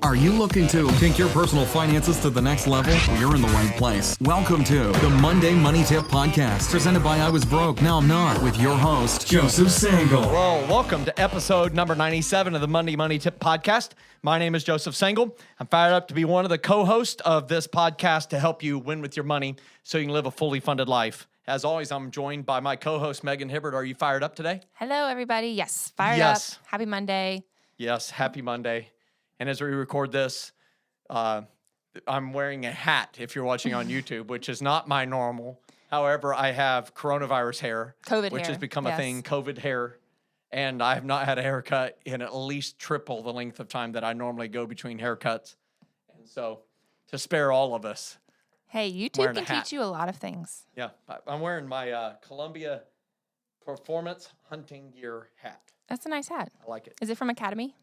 Are you looking to take your personal finances to the next level? Well, you're in the right place. Welcome to the Monday Money Tip Podcast, presented by I Was Broke, Now I'm Not, with your host, Joseph Sangle. Well, welcome to episode number 97 of the Monday Money Tip Podcast. My name is Joseph Sangle. I'm fired up to be one of the co-hosts of this podcast to help you win with your money so you can live a fully funded life. As always, I'm joined by my co-host, Megan Hibbert. Are you fired up today? Hello, everybody. Yes, fired up. Happy Monday. Yes, happy Monday. And as we record this, I'm wearing a hat, if you're watching on YouTube, which is not my normal. However, I have coronavirus hair, which has become a thing, COVID hair. And I have not had a haircut in at least triple the length of time that I normally go between haircuts. And so, to spare all of us. Hey, YouTube can teach you a lot of things. Yeah, I'm wearing my Columbia Performance Hunting Gear hat. That's a nice hat. I like it. Is it from Academy?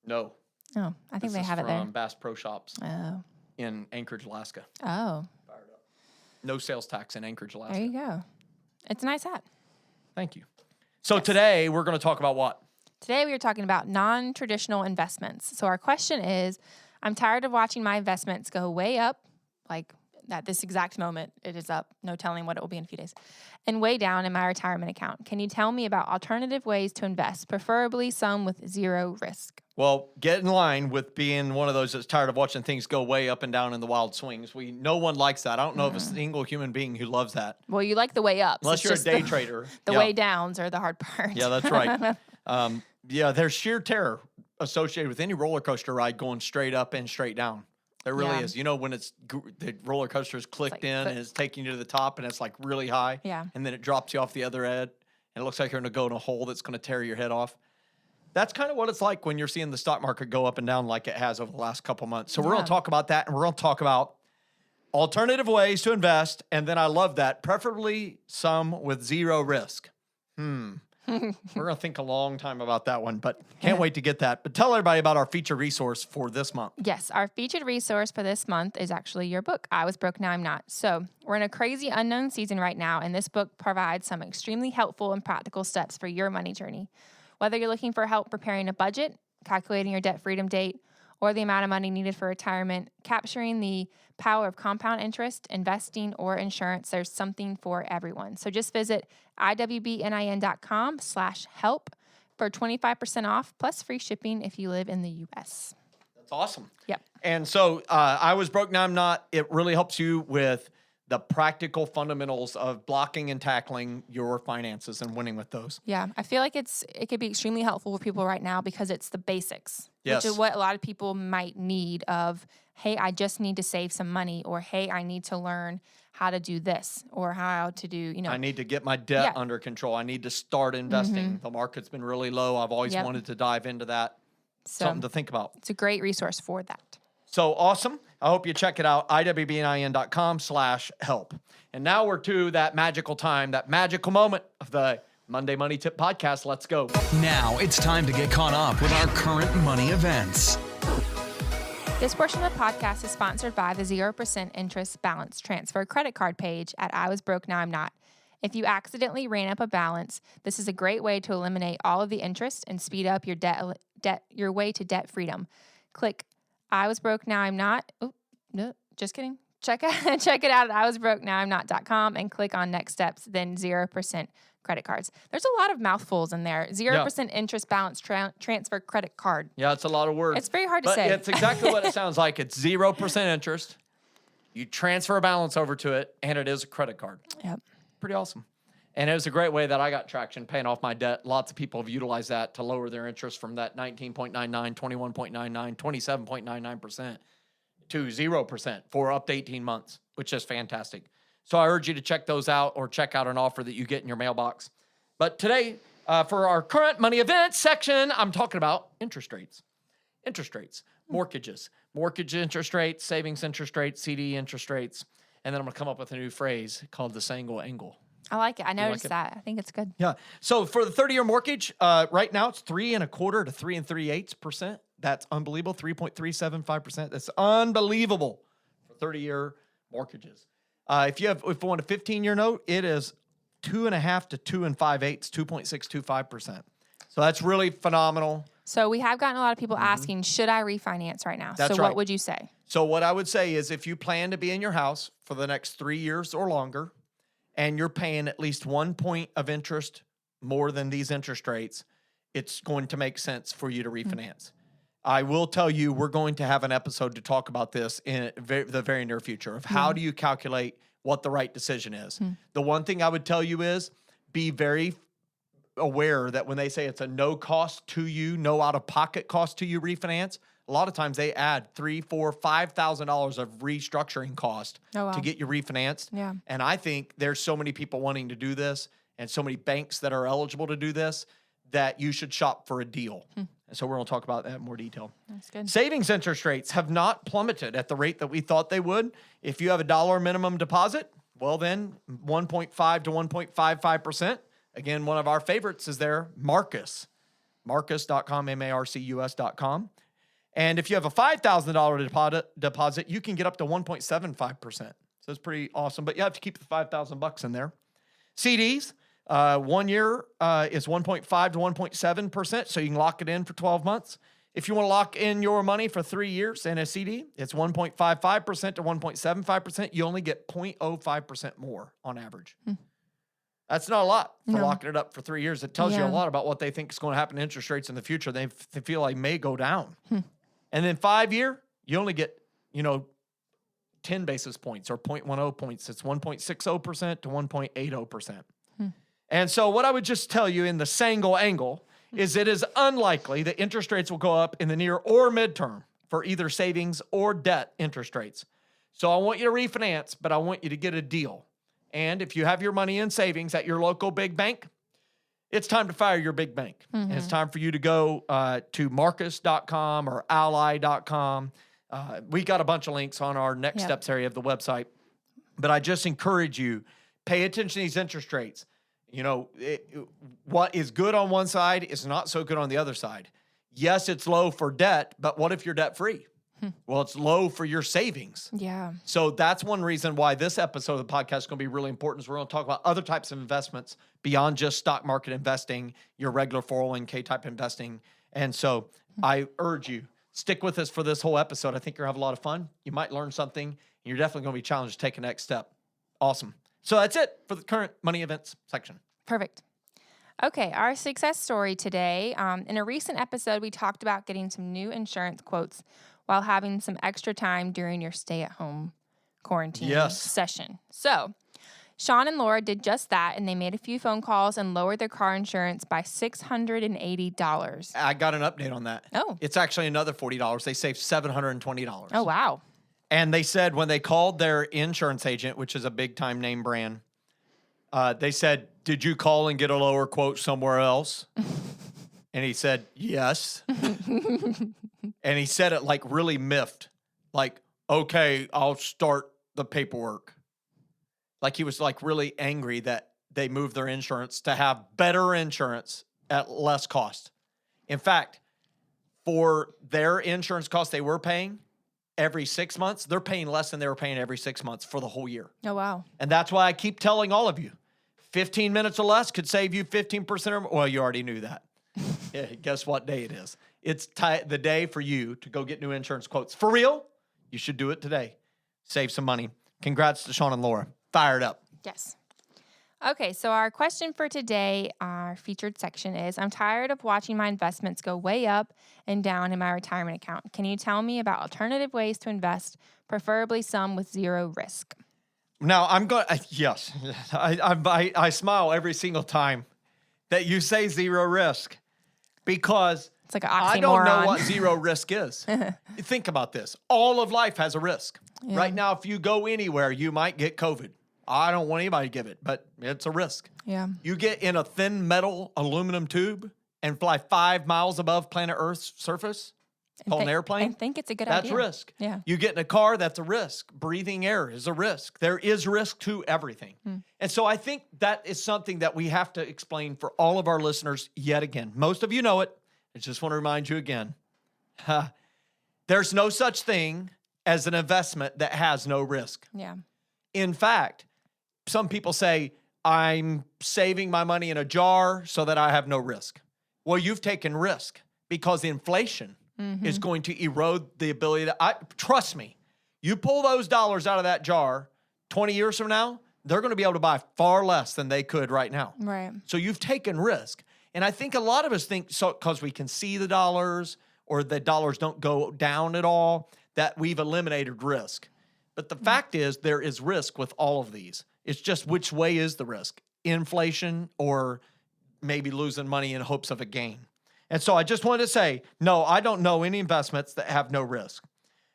No. Oh, I think they have it there. From Bass Pro Shops in Anchorage, Alaska. Oh. Fired up. No sales tax in Anchorage, Alaska. There you go. It's a nice hat. Thank you. So today we're going to talk about what? Today we are talking about non-traditional investments. So our question is, I'm tired of watching my investments go way up, like at this exact moment it is up, no telling what it will be in a few days, and way down in my retirement account. Can you tell me about alternative ways to invest, preferably some with zero risk? Well, get in line with being one of those that's tired of watching things go way up and down in the wild swings. No one likes that. I don't know of a single human being who loves that. Well, you like the way ups. Unless you're a day trader. The way downs are the hard part. Yeah, that's right. There's sheer terror associated with any roller coaster ride going straight up and straight down. There really is. You know, when the roller coaster is clicked in and it's taking you to the top and it's like really high. Yeah. And then it drops you off the other end and it looks like you're going to go in a hole that's going to tear your head off. That's kind of what it's like when you're seeing the stock market go up and down like it has over the last couple months. So we're going to talk about that, and we're going to talk about alternative ways to invest. And then I love that, preferably some with zero risk. We're going to think a long time about that one, but can't wait to get that. But tell everybody about our featured resource for this month. Yes, our featured resource for this month is actually your book, I Was Broke, Now I'm Not. So we're in a crazy unknown season right now, and this book provides some extremely helpful and practical steps for your money journey. Whether you're looking for help preparing a budget, calculating your debt freedom date, or the amount of money needed for retirement, capturing the power of compound interest, investing, or insurance, there's something for everyone. So just visit iwbnin.com/help for 25% off plus free shipping if you live in the U.S. That's awesome. Yep. And so I Was Broke, Now I'm Not. It really helps you with the practical fundamentals of blocking and tackling your finances and winning with those. Yeah, I feel like it could be extremely helpful for people right now because it's the basics, which is what a lot of people might need of, hey, I just need to save some money, or hey, I need to learn how to do this, or how to do, I need to get my debt under control. I need to start investing. The market's been really low. I've always wanted to dive into that. Something to think about. It's a great resource for that. So awesome. I hope you check it out, iwbnin.com/help. And now we're to that magical time, that magical moment of the Monday Money Tip Podcast. Let's go. Now it's time to get caught up with our current money events. This portion of the podcast is sponsored by the 0% interest balance transfer credit card page at I Was Broke, Now I'm Not. If you accidentally ran up a balance, this is a great way to eliminate all of the interest and speed up your your way to debt freedom. Click I Was Broke, Now I'm Not. Oh, no, just kidding. Check it out at iwasbrokenowimnot.com and click on next steps, then 0% credit cards. There's a lot of mouthfuls in there. 0% interest balance transfer credit card. Yeah, it's a lot of words. It's very hard to say. It's exactly what it sounds like. It's 0% interest. You transfer a balance over to it, and it is a credit card. Yep. Pretty awesome. And it was a great way that I got traction paying off my debt. Lots of people have utilized that to lower their interest from that 19.99, 21.99, 27.99% to 0% for up to 18 months, which is fantastic. So I urge you to check those out or check out an offer that you get in your mailbox. But today, for our current money events section, I'm talking about interest rates. Interest rates, mortgages, mortgage interest rates, savings interest rates, CD interest rates. And then I'm going to come up with a new phrase called the Sangle Angle. I like it. I noticed that. I think it's good. Yeah. So for the 30-year mortgage, right now it's 3.25% to 3 3/8%. That's unbelievable. 3.375%. That's unbelievable for 30-year mortgages. If you want a 15-year note, it is 2.5% to 2 5/8, 2.625%. So that's really phenomenal. So we have gotten a lot of people asking, should I refinance right now? That's so right. what would you say? So what I would say is if you plan to be in your house for the next 3 years or longer, and you're paying at least 1 point of interest more than these interest rates, it's going to make sense for you to refinance. I will tell you, we're going to have an episode to talk about this in the very near future of how do you calculate what the right decision is. The one thing I would tell you is be very aware that when they say it's a no cost to you, no out-of-pocket cost to you refinance, a lot of times they add $3,000, $4,000, $5,000 of restructuring cost to get you refinanced. Yeah. And I think there's so many people wanting to do this and so many banks that are eligible to do this that you should shop for a deal. And so we're going to talk about that in more detail. That's good. Savings interest rates have not plummeted at the rate that we thought they would. If you have a dollar minimum deposit, well then 1.5 to 1.55%. Again, one of our favorites is there, Marcus. Marcus.com, Marcus.com. And if you have a $5,000 deposit, you can get up to 1.75%. So it's pretty awesome, but you have to keep the $5,000 in there. CDs, 1 year is 1.5 to 1.7%, so you can lock it in for 12 months. If you want to lock in your money for 3 years in a CD, it's 1.55% to 1.75%. You only get 0.05% more on average. That's not a lot for locking it up for 3 years. It tells you a lot about what they think is going to happen to interest rates in the future. They feel like may go down. And then 5 year, you only get, 10 basis points or 0.10 points. It's 1.60% to 1.80%. And so what I would just tell you in the single angle is it is unlikely that interest rates will go up in the near or midterm for either savings or debt interest rates. So I want you to refinance, but I want you to get a deal. And if you have your money in savings at your local big bank, it's time to fire your big bank. And it's time for you to go to Marcus.com or Ally.com. We got a bunch of links on our next steps area of the website. But I just encourage you, pay attention to these interest rates. What is good on one side is not so good on the other side. Yes, it's low for debt, but what if you're debt free? Well, it's low for your savings. Yeah. So that's one reason why this episode of the podcast is going to be really important is we're going to talk about other types of investments beyond just stock market investing, your regular 401k type investing. And so I urge you, stick with us for this whole episode. I think you're going to have a lot of fun. You might learn something. And you're definitely going to be challenged to take a next step. Awesome. So that's it for the current money events section. Perfect. Okay, our success story today. In a recent episode, we talked about getting some new insurance quotes while having some extra time during your stay-at-home quarantine session. So Sean and Laura did just that, and they made a few phone calls and lowered their car insurance by $680. I got an update on that. Oh. It's actually another $40. They saved $720. Oh, wow. And they said when they called their insurance agent, which is a big-time name brand, they said, did you call and get a lower quote somewhere else? And he said, yes. And he said it like really miffed. Like, okay, I'll start the paperwork. Like he was like really angry that they moved their insurance to have better insurance at less cost. In fact, for their insurance costs they were paying every 6 months, they're paying less than they were paying every 6 months for the whole year. Oh, wow. And that's why I keep telling all of you, 15 minutes or less could save you 15% or more. Well, you already knew that. Yeah, guess what day it is? It's the day for you to go get new insurance quotes. For real, you should do it today. Save some money. Congrats to Sean and Laura. Fired up. Yes. Okay, so our question for today, our featured section is, I'm tired of watching my investments go way up and down in my retirement account. Can you tell me about alternative ways to invest, preferably some with zero risk? Now, I'm going yes, I smile every single time that you say zero risk because it's like an oxymoron. I don't know what zero risk is. Think about this. All of life has a risk. Yeah. Right now, if you go anywhere, you might get COVID. I don't want anybody to give it, but it's a risk. Yeah. You get in a thin metal aluminum tube and fly 5 miles above planet Earth's surface, called an airplane. I think it's a good idea. That's risk. Yeah. You get in a car, that's a risk. Breathing air is a risk. There is risk to everything. And so I think that is something that we have to explain for all of our listeners yet again. Most of you know it. I just want to remind you again. There's no such thing as an investment that has no risk. Yeah. In fact, some people say, I'm saving my money in a jar so that I have no risk. Well, you've taken risk because inflation is going to erode the ability to, trust me, you pull those dollars out of that jar 20 years from now, they're going to be able to buy far less than they could right now. Right. So you've taken risk. And I think a lot of us think, so because we can see the dollars or the dollars don't go down at all, that we've eliminated risk. But the fact is there is risk with all of these. It's just which way is the risk? Inflation or maybe losing money in hopes of a gain. And so I just wanted to say, no, I don't know any investments that have no risk.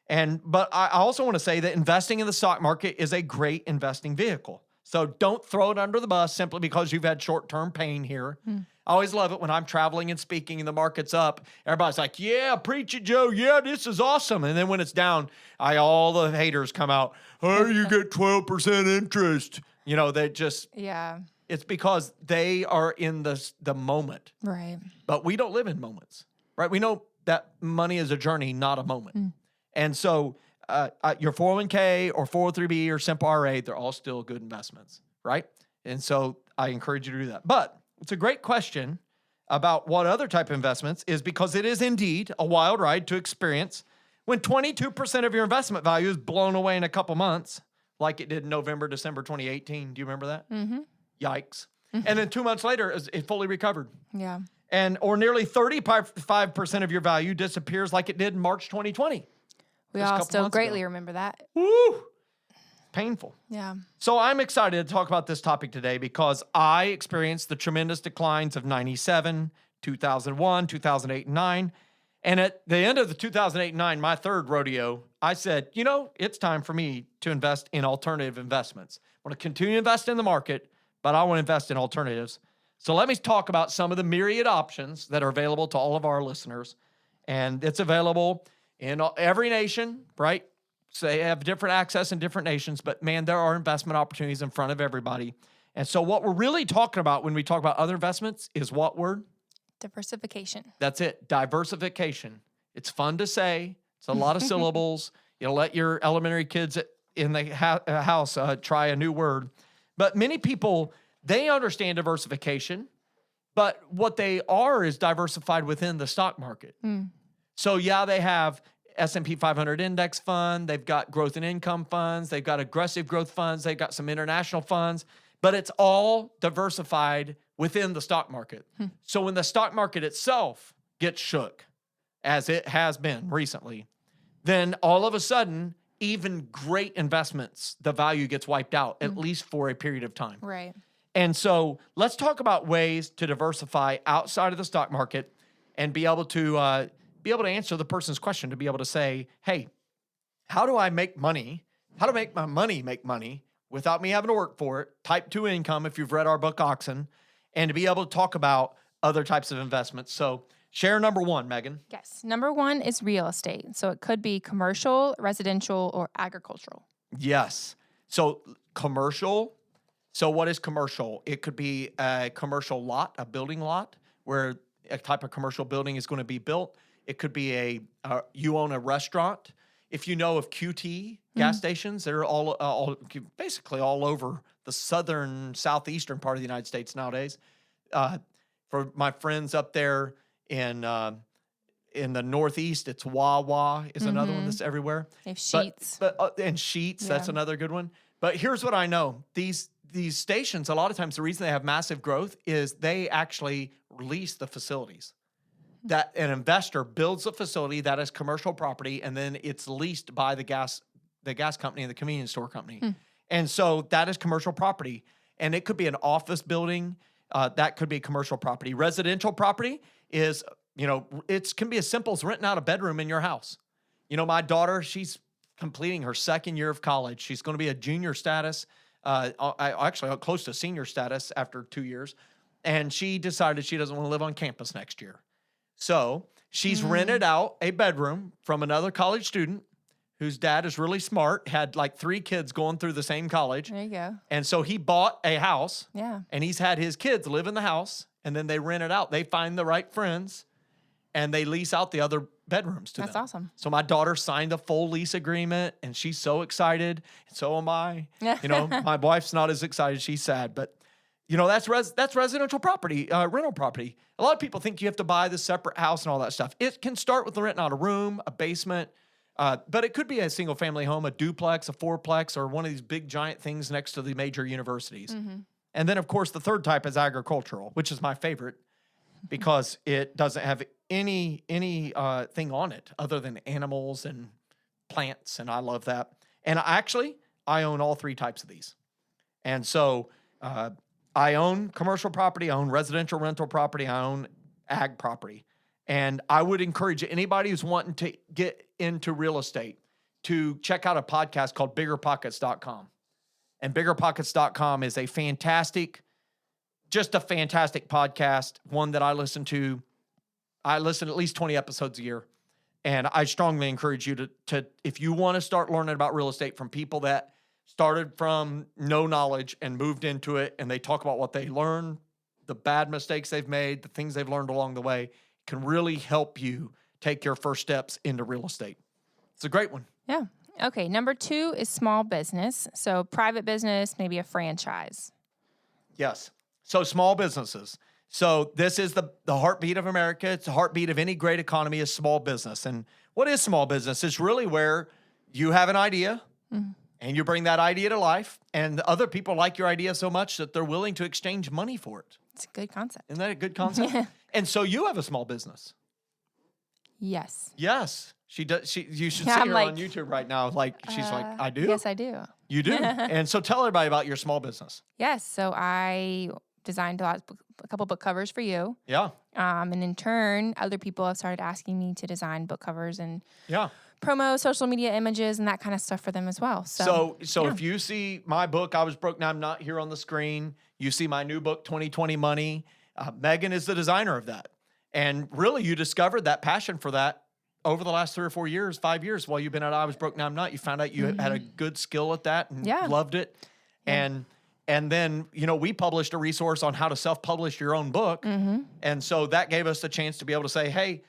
But I also want to say that investing in the stock market is a great investing vehicle. So don't throw it under the bus simply because you've had short-term pain here. I always love it when I'm traveling and speaking and the market's up. Everybody's like, yeah, preach it, Joe. Yeah, this is awesome. And then when it's down, all the haters come out. Oh, you get 12% interest. They just... Yeah. It's because they are in the moment. Right. But we don't live in moments, right? We know that money is a journey, not a moment. And so your 401k or 403b or simple RA, they're all still good investments, right? And so I encourage you to do that. But it's a great question about what other type of investments is because it is indeed a wild ride to experience when 22% of your investment value is blown away in a couple months, like it did in November, December 2018. Do you remember that? Mm-hmm. Yikes. And then 2 months later, it fully recovered. Yeah. Or nearly 35% of your value disappears like it did in March 2020. We all still greatly remember that. Woo! Painful. Yeah. So I'm excited to talk about this topic today because I experienced the tremendous declines of 97, 2001, 2008, and 9. And at the end of the 2008 and 9, my third rodeo, I said, it's time for me to invest in alternative investments. I want to continue to invest in the market, but I want to invest in alternatives. So let me talk about some of the myriad options that are available to all of our listeners. And it's available in every nation, right? So they have different access in different nations, but man, there are investment opportunities in front of everybody. And so what we're really talking about when we talk about other investments is what word? Diversification. That's it. Diversification. It's fun to say. It's a lot of syllables. Let your elementary kids in the house try a new word. But many people, they understand diversification, but what they are is diversified within the stock market. So yeah, they have S&P 500 index fund. They've got growth and income funds. They've got aggressive growth funds. They've got some international funds, but it's all diversified within the stock market. So when the stock market itself gets shook, as it has been recently, then all of a sudden, even great investments, the value gets wiped out, at least for a period of time. Right. And so let's talk about ways to diversify outside of the stock market and be able to answer the person's question, to be able to say, hey, how do I make money? How to make my money make money without me having to work for it? Type 2 income, if you've read our book, Oxen, and to be able to talk about other types of investments. So share number one, Megan. Yes. Number one is real estate. So it could be commercial, residential, or agricultural. Yes. So commercial. So what is commercial? It could be a commercial lot, a building lot, where a type of commercial building is going to be built. It could be you own a restaurant. If you know of QT gas stations, they're all basically all over the southeastern part of the United States nowadays. For my friends up there in the Northeast, it's Wawa is another one that's everywhere. They have Sheets. And Sheets, that's another good one. But here's what I know. These stations, a lot of times the reason they have massive growth is they actually lease the facilities. That an investor builds a facility that is commercial property, and then it's leased by the gas company and the convenience store company. And so that is commercial property. And it could be an office building. That could be commercial property. Residential property is, it can be as simple as renting out a bedroom in your house. My daughter, she's completing her second year of college. She's going to be a junior status, actually close to senior status after 2 years. And she decided she doesn't want to live on campus next year. So she's rented out a bedroom from another college student whose dad is really smart, had like 3 kids going through the same college. There you go. And so he bought a house. Yeah. And he's had his kids live in the house, and then they rent it out. They find the right friends, and they lease out the other bedrooms to them. That's awesome. So my daughter signed a full lease agreement, and she's so excited. And so am I. My wife's not as excited. She's sad. But, That's residential property, rental property. A lot of people think you have to buy the separate house and all that stuff. It can start with renting out a room, a basement, but it could be a single family home, a duplex, a fourplex, or one of these big giant things next to the major universities. And then, of course, the third type is agricultural, which is my favorite because it doesn't have any thing on it other than animals and plants, and I love that. And I own all three types of these. And so I own commercial property, I own residential rental property, I own ag property. And I would encourage anybody who's wanting to get into real estate to check out a podcast called biggerpockets.com. And biggerpockets.com is a fantastic podcast, one that I listen to. I listen to at least 20 episodes a year. And I strongly encourage you to if you want to start learning about real estate from people that started from no knowledge and moved into it, and they talk about what they learned, the bad mistakes they've made, the things they've learned along the way, can really help you take your first steps into real estate. It's a great one. Yeah. Okay. Number 2 is small business. So private business, maybe a franchise. Yes. So small businesses. So this is the heartbeat of America. It's the heartbeat of any great economy is small business. And what is small business? It's really where you have an idea and you bring that idea to life, and other people like your idea so much that they're willing to exchange money for it. It's a good concept. Isn't that a good concept? And so you have a small business. Yes. Yes. She does. You should see I'm her like, on YouTube right now. Like, she's like, I do? Yes, I do. You do? And so tell everybody about your small business. Yes. So I designed a couple book covers for you. Yeah. And in turn, other people have started asking me to design book covers and Yeah. promo social media images and that kind of stuff for them as well. So if you see my book, I Was Broke, Now I'm Not, here on the screen, you see my new book, 2020 Money. Megan is the designer of that. And really, you discovered that passion for that over the last 3 or 4 years, 5 years while you've been at I Was Broke, Now I'm Not. You found out you had a good skill at that and loved it. Yeah. And then, we published a resource on how to self-publish your own book. And so that gave us the chance to be able to say, hey,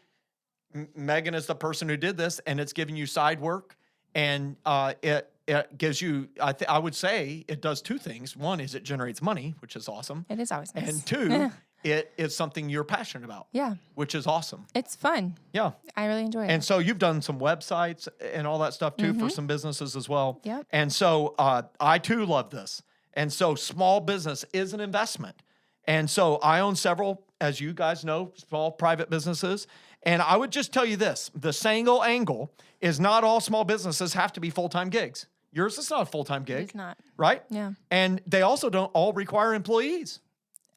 Megan is the person who did this, and it's giving you side work. And it gives you, I would say, it does 2 things. One is it generates money, which is awesome. It is always nice. And 2, it is something you're passionate about. Yeah. Which is awesome. It's fun. Yeah. I really enjoy it. And so you've done some websites and all that stuff too for some businesses as well. Yep. And so I too love this. And so small business is an investment. And so I own several, as you guys know, small private businesses. And I would just tell you this, the single angle is not all small businesses have to be full-time gigs. Yours is not a full-time gig. It's not. Right? Yeah. And they also don't all require employees.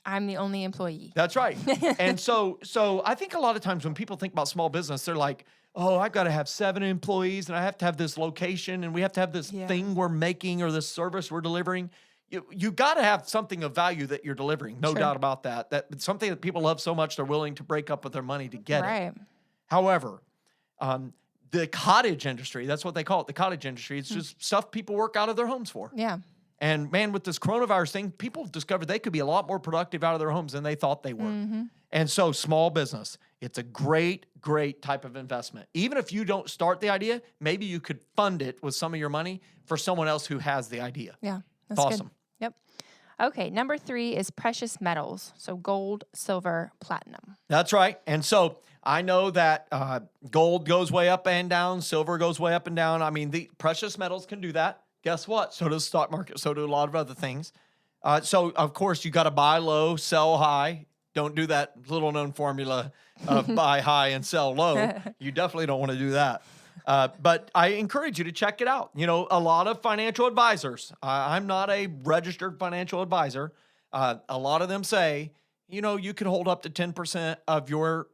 I'm the only employee. That's right. And so I think a lot of times when people think about small business, they're like, oh, I've got to have 7 employees and I have to have this location and we have to have this thing we're making or this service we're delivering. You got to have something of value that you're delivering. No doubt about that. That's something that people love so much they're willing to break up with their money to get it. However, the cottage industry, that's what they call it, the cottage industry. It's just stuff people work out of their homes for. Yeah. And man, with this coronavirus thing, people discovered they could be a lot more productive out of their homes than they thought they were. And so small business, it's a great, great type of investment. Even if you don't start the idea, maybe you could fund it with some of your money for someone else who has the idea. Yeah. That's awesome. Good. Yep. Okay. Number 3 is precious metals. So gold, silver, platinum. That's right. And so I know that gold goes way up and down. Silver goes way up and down. I mean, the precious metals can do that. Guess what? So does the stock market. So do a lot of other things. So, of course, you got to buy low, sell high. Don't do that little-known formula of buy high and sell low. You definitely don't want to do that. But I encourage you to check it out. A lot of financial advisors, I'm not a registered financial advisor. A lot of them say, you can hold up to 10% of your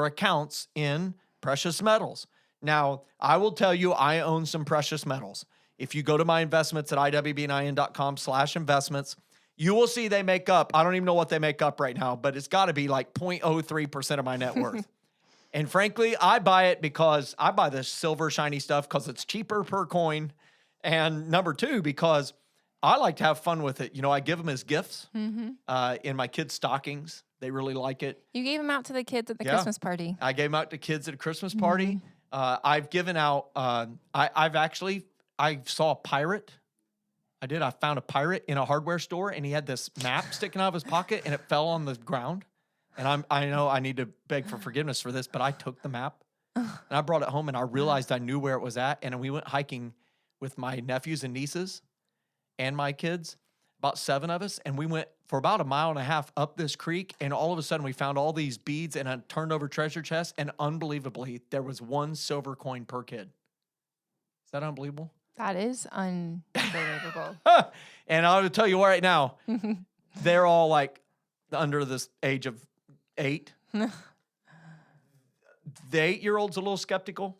accounts in precious metals. Now, I will tell you, I own some precious metals. If you go to my investments at iwbnin.com/investments, you will see they make up, I don't even know what they make up right now, but it's got to be like 0.03% of my net worth. And frankly, I buy it because I buy this silver shiny stuff because it's cheaper per coin. And number 2, because I like to have fun with it. I give them as gifts in my kids' stockings. They really like it. You gave them out to the kids at the Christmas party. I gave them out to kids at a Christmas party. I've given out, I saw a pirate I did. I found a pirate in a hardware store, and he had this map sticking out of his pocket, and it fell on the ground. And I know I need to beg for forgiveness for this, but I took the map, and I brought it home, and I realized I knew where it was at. And we went hiking with my nephews and nieces and my kids, about 7 of us, and we went for about 1.5 miles up this creek, and all of a sudden we found all these beads and a turned over treasure chest, and unbelievably, there was 1 silver coin per kid. Is that unbelievable? That is unbelievable. And I'll tell you right now, they're all like under this age of 8. The 8-year-old's a little skeptical,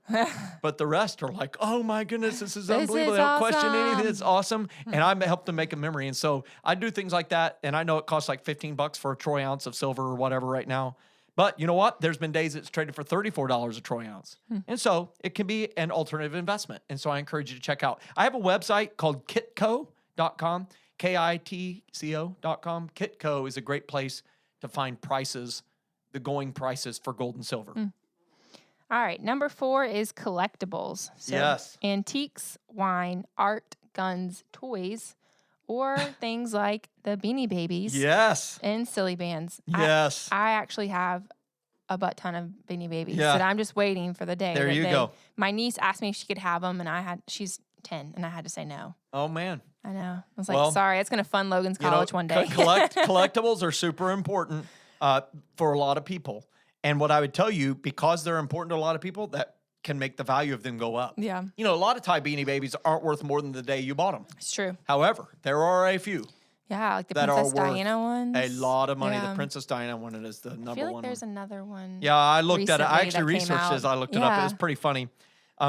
but the rest are like, oh my goodness, this is unbelievable. They don't question anything. It's awesome. And I helped them make a memory. And so I do things like that. And I know it costs like $15 for a troy ounce of silver or whatever right now. But you know what? There's been days it's traded for $34 a troy ounce. And so it can be an alternative investment. And so I encourage you to check out. I have a website called kitco.com, KITCO.com. Kitco is a great place to find prices, the going prices for gold and silver. All right. Number 4 is collectibles. So yes. Antiques, wine, art, guns, toys, or things like the Beanie Babies. Yes. And silly bands. Yes. I actually have a butt ton of Beanie Babies Yeah. that I'm just waiting for the day. There you go. My niece asked me if she could have them, and she's 10, and I had to say no. Oh, man. I know. I was like, sorry, it's going to fund Logan's college one day. Collectibles are super important for a lot of people. And what I would tell you, because they're important to a lot of people, that can make the value of them go up. Yeah. You know, a lot of Thai Beanie Babies aren't worth more than the day you bought them. It's true. However, there are a few. Yeah, like the that Princess are worth Diana ones. A lot of money. Yeah. The Princess Diana one is the number one. I feel like there's another one. Yeah, I looked at it. I actually recently that came researched this. out. I looked it up. It was pretty funny.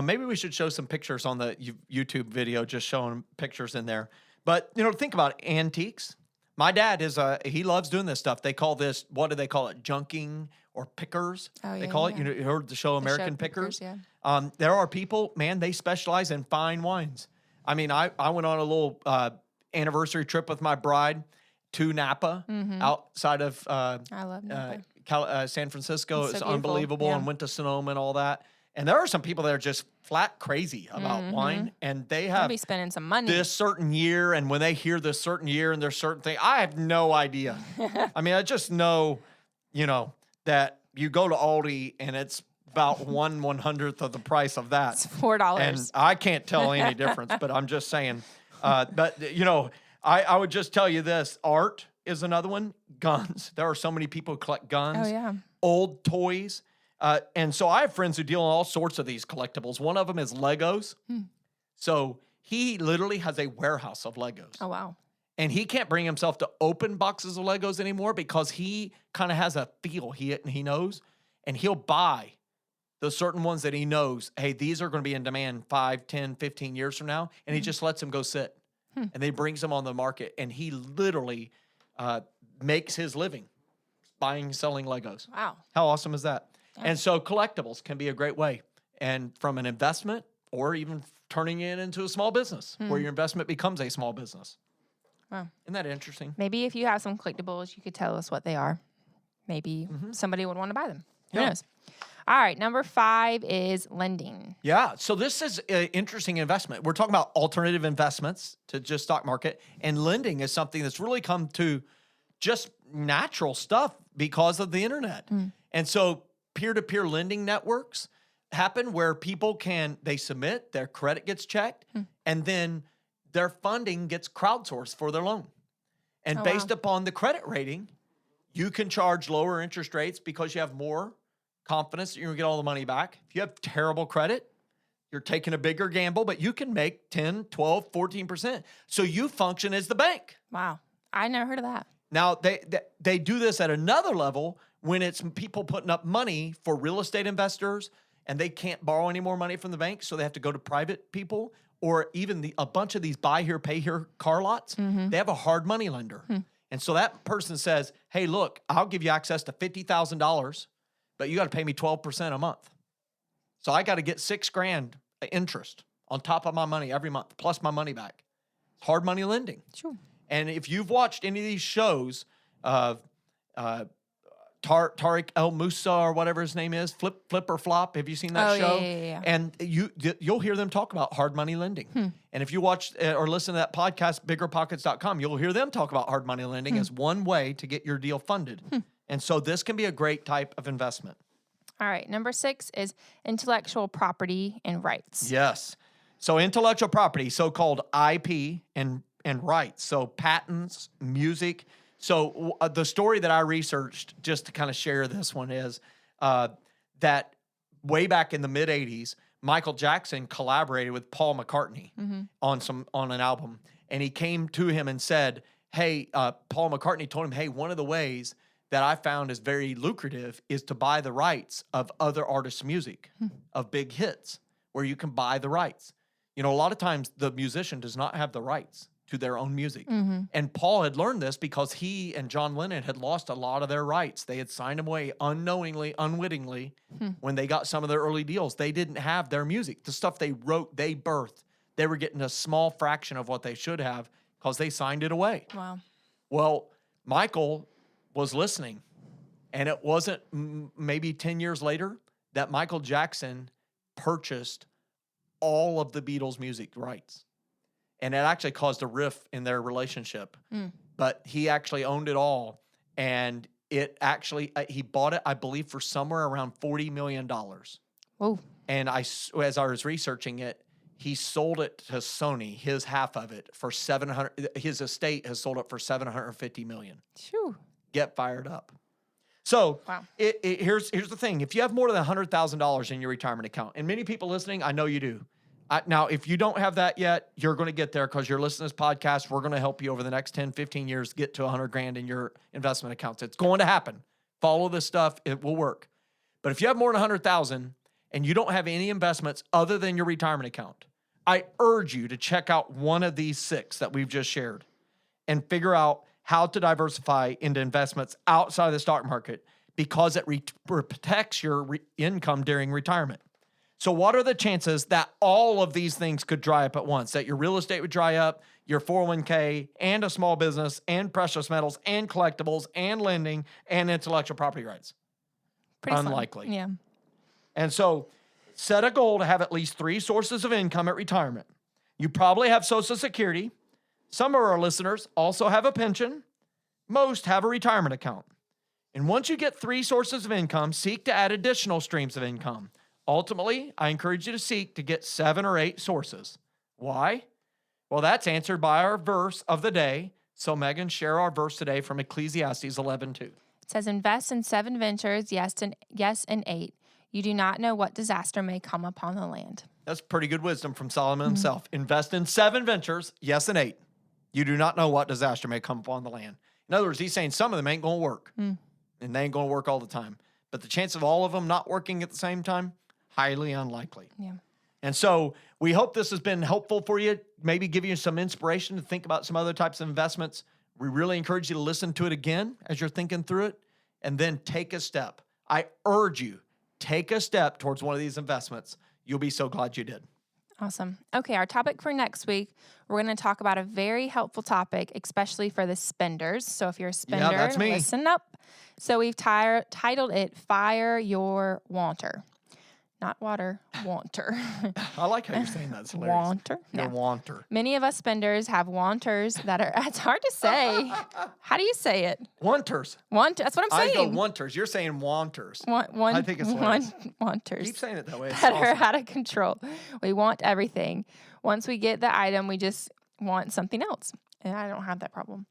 Maybe we should show some pictures on the YouTube video, just showing pictures in there. But, you know, think about antiques. My dad he loves doing this stuff. They call this, what do they call it? Junking or pickers. Oh, they call it. You heard the show American Pickers? Yeah. There are people, man, they specialize in fine wines. I mean, I went on a little anniversary trip with my bride to Napa outside of I love Napa. San Francisco. It's It's so unbelievable. beautiful. And went to Sonoma and all that. And there are some people that are just flat crazy about wine, and they I'll have be spending some money. this certain year, and when they hear this certain year and there's certain thing, I have no idea. I mean, I just know, you know, that you go to Aldi and it's about 1/100th of the price of that. It's $4. And I can't tell any difference, but I'm just saying. But, you know, I would just tell you this. Art is another one. Guns. There are so many people who collect guns. Oh, yeah. Old toys. And so I have friends who deal in all sorts of these collectibles. One of them is Legos. So he literally has a warehouse of Legos. Oh, wow. And he can't bring himself to open boxes of Legos anymore because he kind of has a feel he knows. And he'll buy the certain ones that he knows, hey, these are going to be in demand 5, 10, 15 years from now. And he just lets them go sit. And then he brings them on the market. And he literally makes his living buying and selling Legos. Wow. How awesome is that? And so collectibles can be a great way. And from an investment or even turning it into a small business where your investment becomes a small business. Wow. Isn't that interesting? Maybe if you have some collectibles, you could tell us what they are. Maybe somebody would want to buy them. Who Yeah. knows? All right. Number 5 is lending. Yeah. So this is an interesting investment. We're talking about alternative investments to just stock market. And lending is something that's really come to just natural stuff because of the internet. And so peer-to-peer lending networks happen where people they submit, their credit gets checked, and then their funding gets crowdsourced for their loan. And based upon the credit rating, you can charge lower interest rates because you have more confidence that you're going to get all the money back. If you have terrible credit, you're taking a bigger gamble, but you can make 10, 12, 14%. So you function as the bank. Wow. I never heard of that. Now, they do this at another level when it's people putting up money for real estate investors and they can't borrow any more money from the bank, so they have to go to private people or even a bunch of these buy here, pay here car lots. They have a hard money lender. And so that person says, hey, look, I'll give you access to $50,000, but you got to pay me 12% a month. So I got to get $6,000 interest on top of my money every month, plus my money back. Hard money lending. Sure. And if you've watched any of these shows of Tariq El Musa or whatever his name is, Flip or Flop. Have you seen that show? Yeah. And you'll hear them talk about hard money lending. And if you watch or listen to that podcast, biggerpockets.com, you'll hear them talk about hard money lending as one way to get your deal funded. And so this can be a great type of investment. All right. Number 6 is intellectual property and rights. Yes. So intellectual property, so-called IP and rights. So patents, music. So the story that I researched, just to kind of share this one, is that way back in the mid-'80s, Michael Jackson collaborated with Paul McCartney on an album. And he came to him and said, hey, Paul McCartney told him, hey, one of the ways that I found is very lucrative is to buy the rights of other artists' music, of big hits, where you can buy the rights. You know, a lot of times the musician does not have the rights to their own music. And Paul had learned this because he and John Lennon had lost a lot of their rights. They had signed them away unknowingly, unwittingly, when they got some of their early deals. They didn't have their music. The stuff they wrote, they birthed. They were getting a small fraction of what they should have because they signed it away. Wow. Well, Michael was listening, and it wasn't maybe 10 years later that Michael Jackson purchased all of the Beatles' music rights. And it actually caused a rift in their relationship. But he actually owned it all. And it actually, he bought it, I believe, for somewhere around $40 million. Whoa. And as I was researching it, he sold it to Sony, his half of it, for his estate has sold it for $750 million. Shoo. Get fired up. So Wow. Here's the thing. If you have more than $100,000 in your retirement account, and many people listening, I know you do. Now, if you don't have that yet, you're going to get there because you're listening to this podcast. We're going to help you over the next 10, 15 years get to $100,000 in your investment accounts. It's going to happen. Follow this stuff. It will work. But if you have more than $100,000 and you don't have any investments other than your retirement account, I urge you to check out one of these 6 that we've just shared and figure out how to diversify into investments outside of the stock market because it protects your income during retirement. So what are the chances that all of these things could dry up at once? That your real estate would dry up, your 401k, and a small business, and precious metals, and collectibles, and lending, and intellectual property rights? Pretty Unlikely. Slim. Yeah. And so set a goal to have at least 3 sources of income at retirement. You probably have Social Security. Some of our listeners also have a pension. Most have a retirement account. And once you get 3 sources of income, seek to add additional streams of income. Ultimately, I encourage you to seek to get 7 or 8 sources. Why? Well, that's answered by our verse of the day. So, Megan, share our verse today from Ecclesiastes 11:2. It says, invest in 7 ventures, yes, and 8. You do not know what disaster may come upon the land. That's pretty good wisdom from Solomon himself. Invest in 7 ventures, yes, and 8. You do not know what disaster may come upon the land. In other words, he's saying some of them ain't going to work. And they ain't going to work all the time. But the chance of all of them not working at the same time, highly unlikely. Yeah. And so we hope this has been helpful for you, maybe give you some inspiration to think about some other types of investments. We really encourage you to listen to it again as you're thinking through it, and then take a step. I urge you, take a step towards one of these investments. You'll be so glad you did. Awesome. Okay, our topic for next week, we're going to talk about a very helpful topic, especially for the spenders. So if you're a spender, that's me. Listen up. So we've titled it Fire Your Wanter. Not water, wanter. I like how you're saying that. It's hilarious. Wanter? Your Yeah. wanter. Many of us spenders have wanters that are, it's hard to say. How do you say it? Wanters. That's what I'm I saying. go wanters. You're saying wanters. I think it's hilarious. Wanters. Keep saying it that way. It's That are awesome. out of control. We want everything. Once we get the item, we just want something else. And I don't have that problem.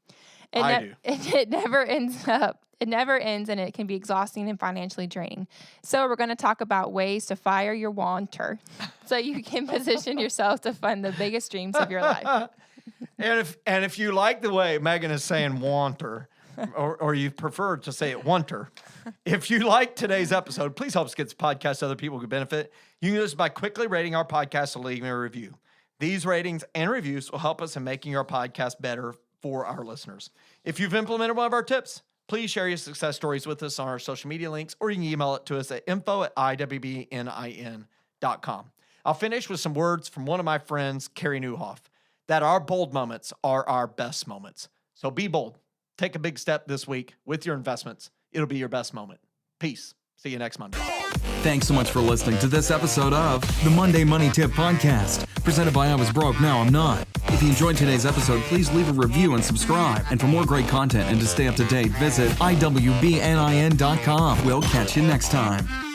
I do. It never ends up. It never ends, and it can be exhausting and financially draining. So we're going to talk about ways to fire your wanter so you can position yourself to fund the biggest dreams of your life. And if you like the way Megan is saying wanter, or you prefer to say it wanter, if you like today's episode, please help us get this podcast so other people could benefit. You can do this by quickly rating our podcast and leaving a review. These ratings and reviews will help us in making our podcast better for our listeners. If you've implemented one of our tips, please share your success stories with us on our social media links, or you can email it to us at info@iwbnin.com. I'll finish with some words from one of my friends, Carrie Newhoff, that our bold moments are our best moments. So be bold. Take a big step this week with your investments. it'll be your best moment. Peace. See you next Monday. Thanks so much for listening to this episode of the Monday Money Tip Podcast, presented by I Was Broke, Now I'm Not. If you enjoyed today's episode, please leave a review and subscribe. And for more great content and to stay up to date, visit iwbnin.com. We'll catch you next time.